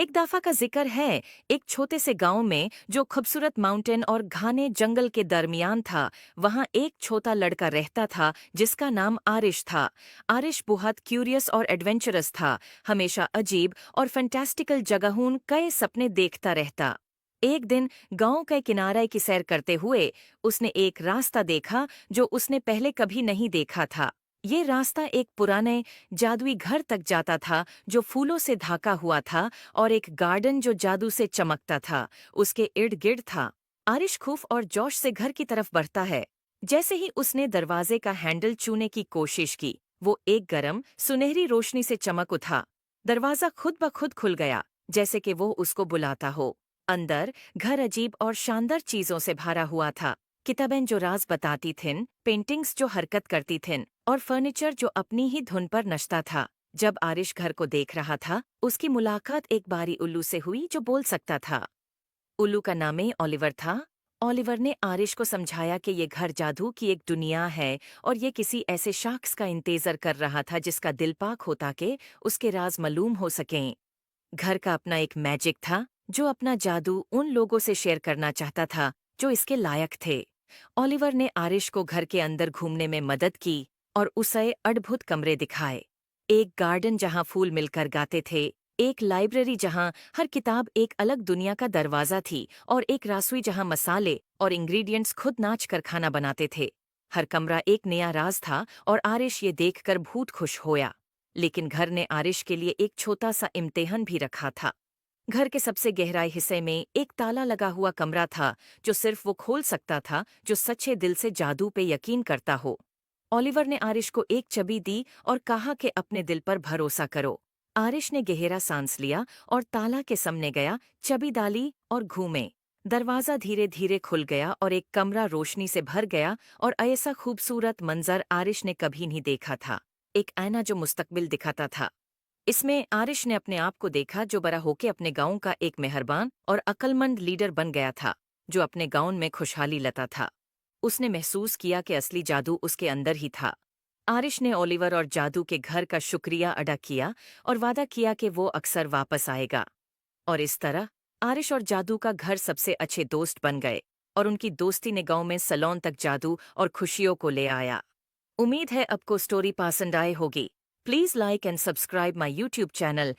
एक दफा का जिक्र है, एक छोटे से गांव में जो खूबसूरत माउंटेन और घने जंगल के दरमियान था। वहां एक छोटा लड़का रहता था जिसका नाम आरिश था। आरिश बहुत क्यूरियस और एडवेंचरस था। हमेशा अजीब और फैंटास्टिकल जगहों कई सपने देखता रहता। एक दिन गांव के किनारे की सैर करते हुए उसने एक रास्ता देखा जो उसने पहले कभी नहीं देखा था। ये रास्ता एक पुराने जादुई घर तक जाता था जो फूलों से ढका हुआ था, और एक गार्डन जो जादू से चमकता था उसके इर्द गिर्द था। आरिश खूफ और जोश से घर की तरफ बढ़ता है। जैसे ही उसने दरवाजे का हैंडल छूने की कोशिश की, वो एक गरम सुनहरी रोशनी से चमक उठा। दरवाजा खुद ब खुद खुल गया, जैसे कि वो उसको बुलाता हो। अंदर घर अजीब और शानदार चीजों से भरा हुआ था। किताबें जो राज बताती थीं, पेंटिंग्स जो हरकत करती थीं, और फर्नीचर जो अपनी ही धुन पर नचता था। जब आरिश घर को देख रहा था, उसकी मुलाकात एक बारी उल्लू से हुई जो बोल सकता था। उल्लू का नाम ही ओलिवर था। ओलिवर ने आरिश को समझाया कि ये घर जादू की एक दुनिया है, और ये किसी ऐसे शख्स का इंतजार कर रहा था जिसका दिल पाक होता कि उसके राज मालूम हो सकें। घर का अपना एक मैजिक था जो अपना जादू उन लोगों से शेयर करना चाहता था जो इसके लायक थे। ओलिवर ने आरिश को घर के अंदर घूमने में मदद की और उसे अद्भुत कमरे दिखाए। एक गार्डन जहां फूल मिलकर गाते थे, एक लाइब्रेरी जहां हर किताब एक अलग दुनिया का दरवाजा थी, और एक रसोई जहां मसाले और इंग्रेडिएंट्स खुद नाच कर खाना बनाते थे। हर कमरा एक नया राज था और आरिश ये देखकर बहुत खुश होया। लेकिन घर ने आरिश के लिए एक छोटा सा इम्तिहान भी रखा था। घर के सबसे गहराई हिस्से में एक ताला लगा हुआ कमरा था जो सिर्फ वो खोल सकता था जो सच्चे दिल से जादू पे यकीन करता हो। ओलिवर ने आरिश को एक चाबी दी और कहा कि अपने दिल पर भरोसा करो। आरिश ने गहरा सांस लिया और ताला के सामने गया, चाबी डाली और घूमे। दरवाजा धीरे धीरे खुल गया और एक कमरा रोशनी से भर गया, और ऐसा खूबसूरत मंजर आरिश ने कभी नहीं देखा था। एक आईना जो मुस्तकबिल दिखाता था। इसमें आरिश ने अपने आप को देखा जो बड़ा होके अपने गांव का एक मेहरबान और अक्लमंद लीडर बन गया था, जो अपने गांव में खुशहाली लाता था। उसने महसूस किया कि असली जादू उसके अंदर ही था। आरिश ने ओलिवर और जादू के घर का शुक्रिया अदा किया और वादा किया कि वो अक्सर वापस आएगा। और इस तरह आरिश और जादू का घर सबसे अच्छे दोस्त बन गए, और उनकी दोस्ती ने गांव में सलोन तक जादू और खुशियों को ले आया। उम्मीद है आपको स्टोरी पसंद आए होगी। Please like and subscribe my YouTube channel.